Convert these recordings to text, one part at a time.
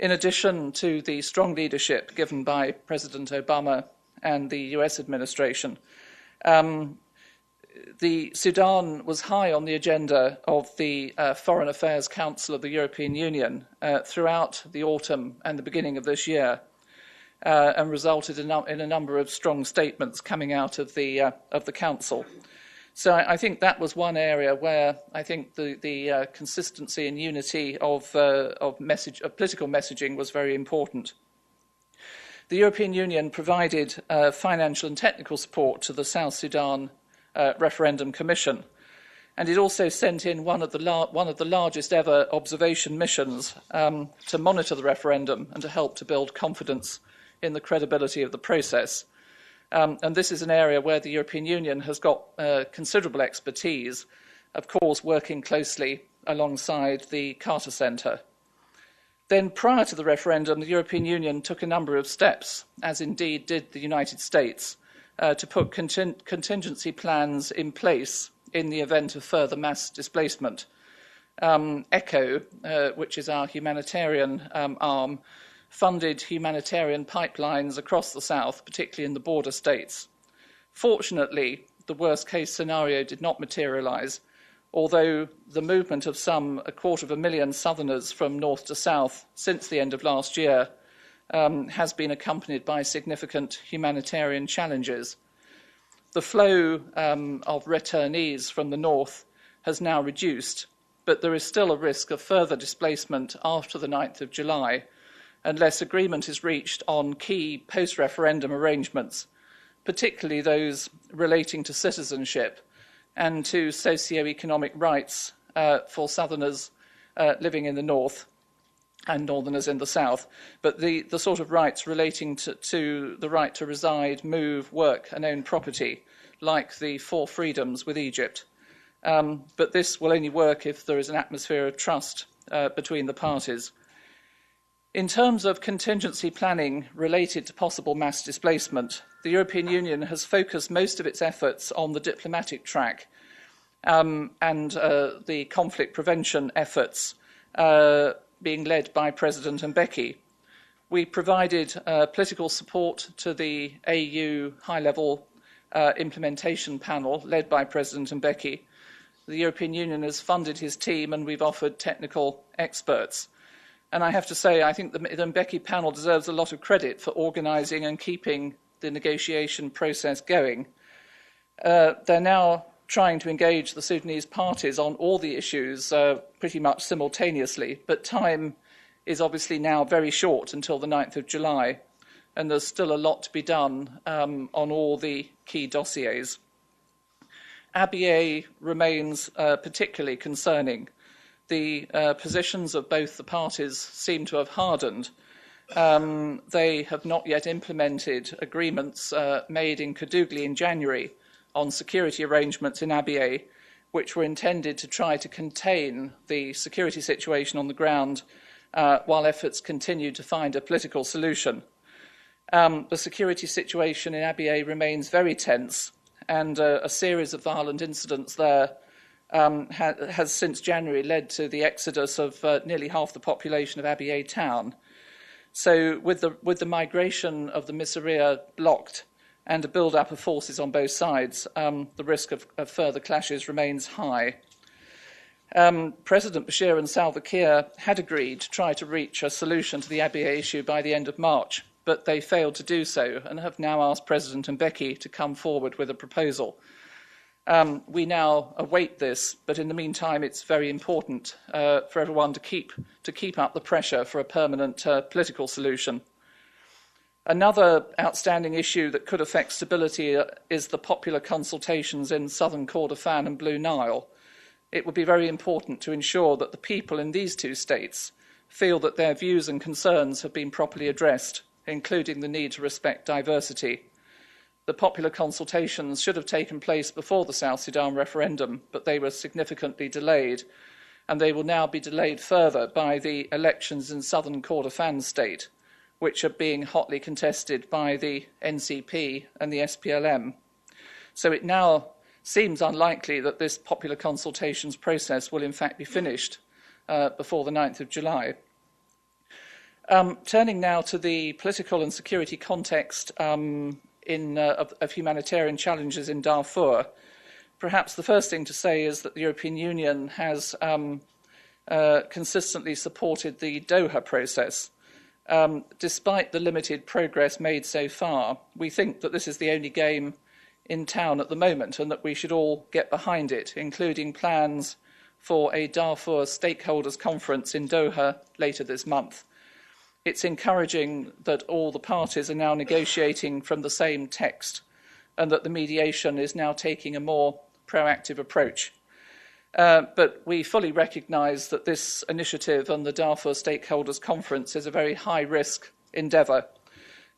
In addition to the strong leadership given by President Obama and the US administration, the Sudan was high on the agenda of the Foreign Affairs Council of the European Union throughout the autumn and the beginning of this year, and resulted in a number of strong statements coming out of the Council. So I think that was one area where I think the consistency and unity of political messaging was very important. The European Union provided financial and technical support to the South Sudan Referendum Commission, and it also sent in one of the largest ever observation missions to monitor the referendum and to help to build confidence in the credibility of the process. And this is an area where the European Union has got considerable expertise, of course, working closely alongside the Carter Centre. Then, prior to the referendum, the European Union took a number of steps, as indeed did the United States, to put contingency plans in place in the event of further mass displacement. ECHO, which is our humanitarian arm, funded humanitarian pipelines across the south, particularly in the border states. Fortunately, the worst-case scenario did not materialise, although the movement of some 250,000 southerners from north to south since the end of last year has been accompanied by significant humanitarian challenges. The flow of returnees from the north has now reduced, but there is still a risk of further displacement after the 9th of July, unless agreement is reached on key post-referendum arrangements, particularly those relating to citizenship and to socio-economic rights for southerners living in the north and northerners in the south, but the sort of rights relating to the right to reside, move, work and own property, like the 4 freedoms with Egypt. But this will only work if there is an atmosphere of trust between the parties. In terms of contingency planning related to possible mass displacement, the European Union has focused most of its efforts on the diplomatic track and the conflict prevention efforts being led by President Mbeki. We provided political support to the AU high-level implementation panel led by President Mbeki. The European Union has funded his team and we've offered technical experts. And I have to say, I think the Mbeki panel deserves a lot of credit for organising and keeping the negotiation process going. They're now trying to engage the Sudanese parties on all the issues pretty much simultaneously, but time is obviously now very short until the 9th of July, and there's still a lot to be done on all the key dossiers. Abyei remains particularly concerning. The positions of both the parties seem to have hardened. They have not yet implemented agreements made in Kadugli in January on security arrangements in Abyei, which were intended to try to contain the security situation on the ground while efforts continued to find a political solution. The security situation in Abyei remains very tense, and a series of violent incidents there has since January led to the exodus of nearly half the population of Abyei town. So with the migration of the Miseria blocked and a build-up of forces on both sides, the risk of further clashes remains high. President Bashir and Salva Kiir had agreed to try to reach a solution to the Abyei issue by the end of March, but they failed to do so and have now asked President Mbeki to come forward with a proposal. We now await this, but in the meantime, it's very important for everyone to keep up the pressure for a permanent political solution. Another outstanding issue that could affect stability is the popular consultations in southern Kordofan and Blue Nile. It would be very important to ensure that the people in these 2 states feel that their views and concerns have been properly addressed, including the need to respect diversity. The popular consultations should have taken place before the South Sudan referendum, but they were significantly delayed, and they will now be delayed further by the elections in southern Kordofan state, which are being hotly contested by the NCP and the SPLM. So it now seems unlikely that this popular consultations process will in fact be finished before the 9th of July. Turning now to the political and security context of humanitarian challenges in Darfur, perhaps the first thing to say is that the European Union has consistently supported the Doha process. Despite the limited progress made so far, we think that this is the only game in town at the moment and that we should all get behind it, including plans for a Darfur stakeholders conference in Doha later this month. It's encouraging that all the parties are now negotiating from the same text and that the mediation is now taking a more proactive approach. But we fully recognise that this initiative and the Darfur Stakeholders Conference is a very high-risk endeavour.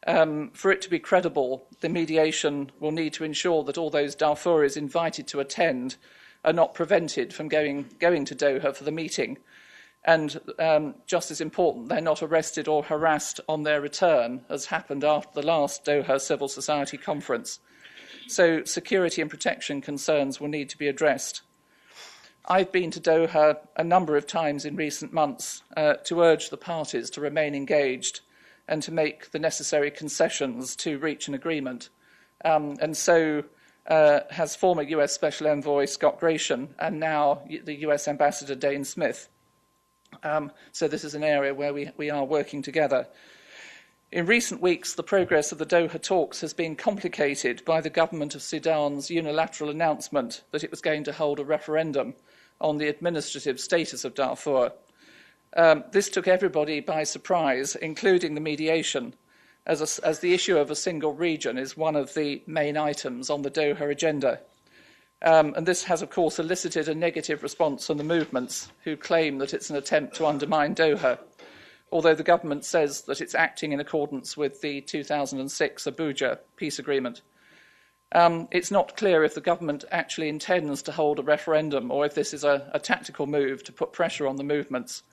For it to be credible, the mediation will need to ensure that all those Darfuris invited to attend are not prevented from going to Doha for the meeting. And just as important, they're not arrested or harassed on their return, as happened after the last Doha Civil Society Conference. So security and protection concerns will need to be addressed. I've been to Doha a number of times in recent months to urge the parties to remain engaged and to make the necessary concessions to reach an agreement. And so has former US Special Envoy Scott Gratian and now the US Ambassador Dane Smith. So this is an area where we are working together. In recent weeks, the progress of the Doha talks has been complicated by the government of Sudan's unilateral announcement that it was going to hold a referendum on the administrative status of Darfur. This took everybody by surprise, including the mediation, as the issue of a single region is one of the main items on the Doha agenda. And this has, of course, elicited a negative response from the movements who claim that it's an attempt to undermine Doha, although the government says that it's acting in accordance with the 2006 Abuja peace agreement. It's not clear if the government actually intends to hold a referendum or if this is a tactical move to put pressure on the movements,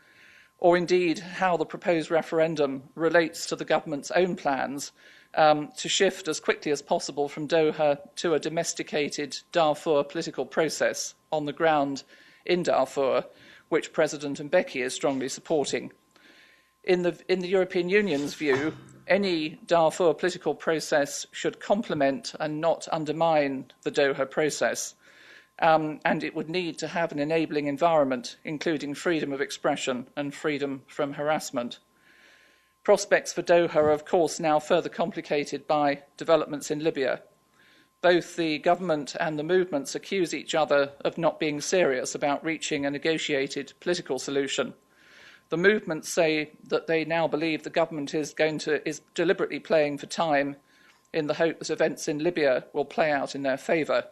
or indeed how the proposed referendum relates to the government's own plans to shift as quickly as possible from Doha to a domesticated Darfur political process on the ground in Darfur, which President Mbeki is strongly supporting. In the European Union's view, any Darfur political process should complement and not undermine the Doha process, and it would need to have an enabling environment, including freedom of expression and freedom from harassment. Prospects for Doha are, of course, now further complicated by developments in Libya. Both the government and the movements accuse each other of not being serious about reaching a negotiated political solution. The movements say that they now believe the government is deliberately playing for time in the hope that events in Libya will play out in their favour,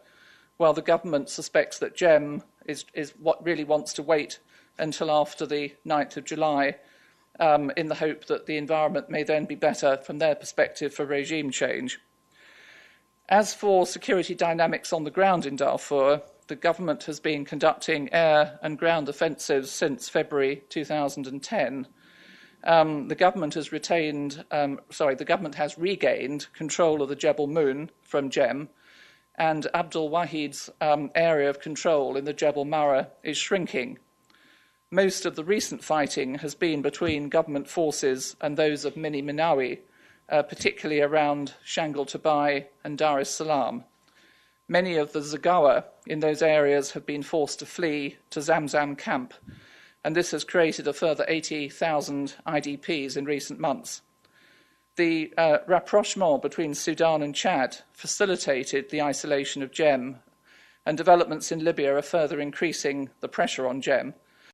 while the government suspects that GEM is what really wants to wait until after the 9th of July in the hope that the environment may then be better from their perspective for regime change. As for security dynamics on the ground in Darfur, the government has been conducting air and ground offensives since February 2010. The government has regained control of the Jebel Moon from GEM, and Abdul Wahid's area of control in the Jebel Mara is shrinking. Most of the recent fighting has been between government forces and those of Mini Minawi, particularly around Shangal Tabai and Dar es Salaam. Many of the Zagawa in those areas have been forced to flee to Zamzam camp, and this has created a further 80,000 IDPs in recent months. The rapprochement between Sudan and Chad facilitated the isolation of GEM, and developments in Libya are further increasing the pressure on GEM,